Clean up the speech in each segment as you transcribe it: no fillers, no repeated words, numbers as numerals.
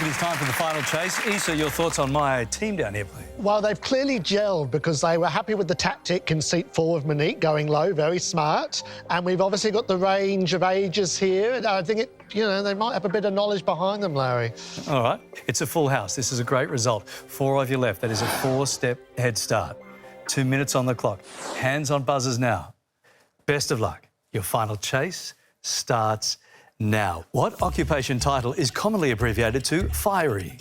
It is time for the final chase. Issa, your thoughts on my team down here, please? Well, they've clearly gelled because they were happy with the tactic in seat 4 of Monique, going low, very smart. And we've obviously got the range of ages here. And I think they might have a bit of knowledge behind them, Larry. All right. It's a full house. This is a great result. 4 of you left. That is a 4-step head start. 2 minutes on the clock. Hands on buzzers now. Best of luck. Your final chase starts now. What occupation title is commonly abbreviated to fiery?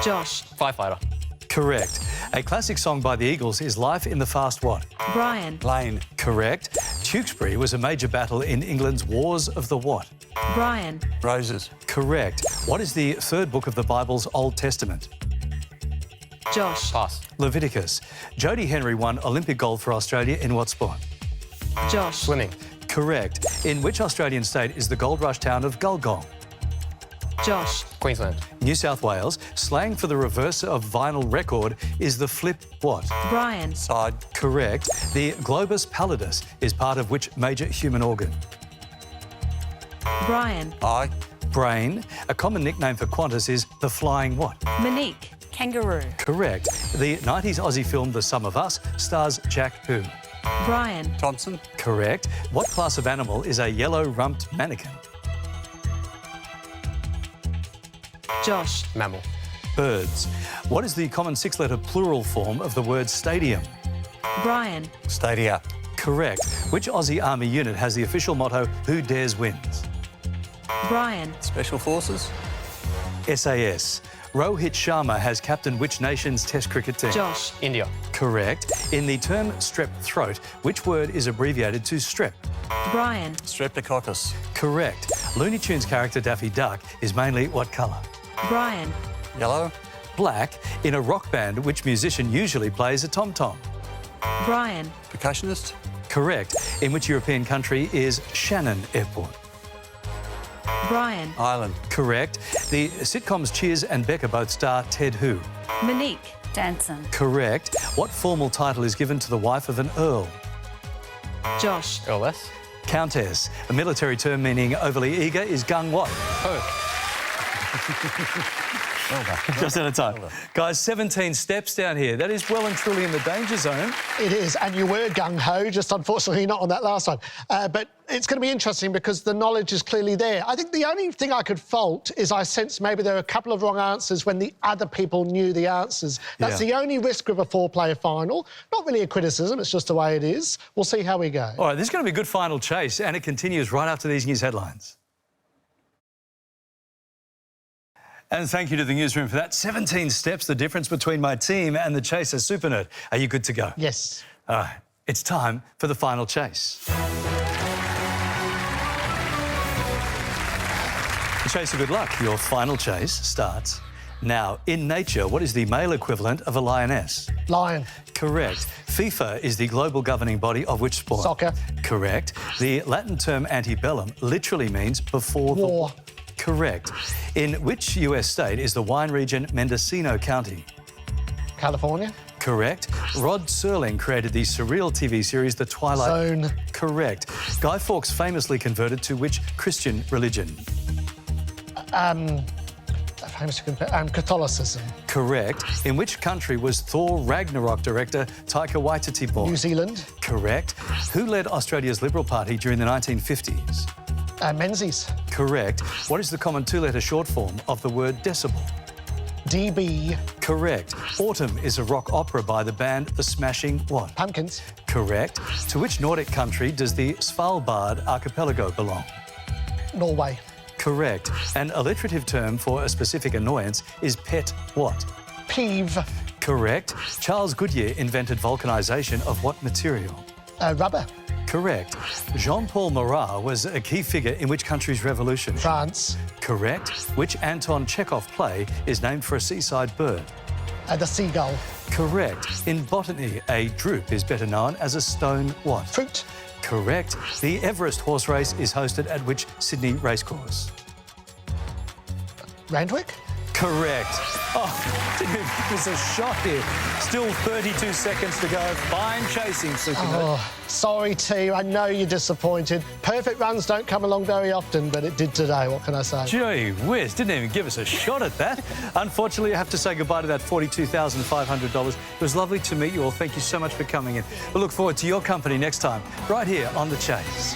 Josh. Firefighter. Correct. A classic song by the Eagles is Life in the Fast What? Brian. Lane. Correct. Tewkesbury was a major battle in England's Wars of the what? Brian. Roses. Correct. What is the third book of the Bible's Old Testament? Josh. Pass. Leviticus. Jodie Henry won Olympic gold for Australia in what sport? Josh. Swimming. Correct. In which Australian state is the gold rush town of Gulgong? Josh. Queensland. New South Wales. Slang for the reverse of vinyl record is the flip what? Brian. Side. Correct. The globus pallidus is part of which major human organ? Brian. Eye. Brain. A common nickname for Qantas is the flying what? Monique. Kangaroo. Correct. The 90s Aussie film The Sum of Us stars Jack who? Brian. Thompson. Correct. What class of animal is a yellow-rumped mannequin? Josh. Mammal. Birds. What is the common 6-letter plural form of the word stadium? Brian. Stadia. Correct. Which Aussie Army unit has the official motto, Who Dares Wins? Brian. Special Forces. SAS. Rohit Sharma has captained which nation's Test cricket team? Josh. India. Correct. In the term strep throat, which word is abbreviated to strep? Brian. Streptococcus. Correct. Looney Tunes character Daffy Duck is mainly what colour? Brian. Yellow. Black. In a rock band, which musician usually plays a tom-tom? Brian. Percussionist. Correct. In which European country is Shannon Airport? Brian. Ireland. Correct. The sitcoms Cheers and Becca both star Ted who? Monique. Danson. Correct. What formal title is given to the wife of an earl? Josh. Earless. Countess. A military term meaning overly eager is gung what? Well done. Just out of time. Guys, 17 steps down here. That is well and truly in the danger zone. It is, and you were gung-ho, just unfortunately not on that last one. But it's going to be interesting because the knowledge is clearly there. I think the only thing I could fault is I sense maybe there are a couple of wrong answers when the other people knew the answers. That's the only risk of a 4-player final. Not really a criticism, it's just the way it is. We'll see how we go. All right, this is going to be a good final chase, and it continues right after these news headlines. And thank you to the newsroom for that. 17 steps, the difference between my team and the chaser. Supernerd, are you good to go? Yes. All right, it's time for the final chase. The chaser, good luck. Your final chase starts now. In nature, what is the male equivalent of a lioness? Lion. Correct. FIFA is the global governing body of which sport? Soccer. Correct. The Latin term antebellum literally means before the War. Correct. In which US state is the wine region Mendocino County? California. Correct. Rod Serling created the surreal TV series The Twilight Zone. Correct. Guy Fawkes famously converted to which Christian religion? Catholicism. Correct. In which country was Thor Ragnarok director Taika Waititi born? New Zealand. Correct. Who led Australia's Liberal Party during the 1950s? Menzies. Correct. What is the common 2-letter short form of the word decibel? DB. Correct. Autumn is a rock opera by the band The Smashing what? Pumpkins. Correct. To which Nordic country does the Svalbard archipelago belong? Norway. Correct. An alliterative term for a specific annoyance is pet what? Peeve. Correct. Charles Goodyear invented vulcanization of what material? Rubber. Correct. Jean-Paul Marat was a key figure in which country's revolution? France. Correct. Which Anton Chekhov play is named for a seaside bird? The seagull. Correct. In botany, a drupe is better known as a stone what? Fruit. Correct. The Everest horse race is hosted at which Sydney racecourse? Randwick. Correct. Oh, didn't even give us a shot here. Still 32 seconds to go. Fine chasing, Supernerd. Oh, sorry, team. I know you're disappointed. Perfect runs don't come along very often, but it did today. What can I say? Gee whiz, didn't even give us a shot at that. Unfortunately, I have to say goodbye to that $42,500. It was lovely to meet you all. Thank you so much for coming in. We look forward to your company next time, right here on The Chase.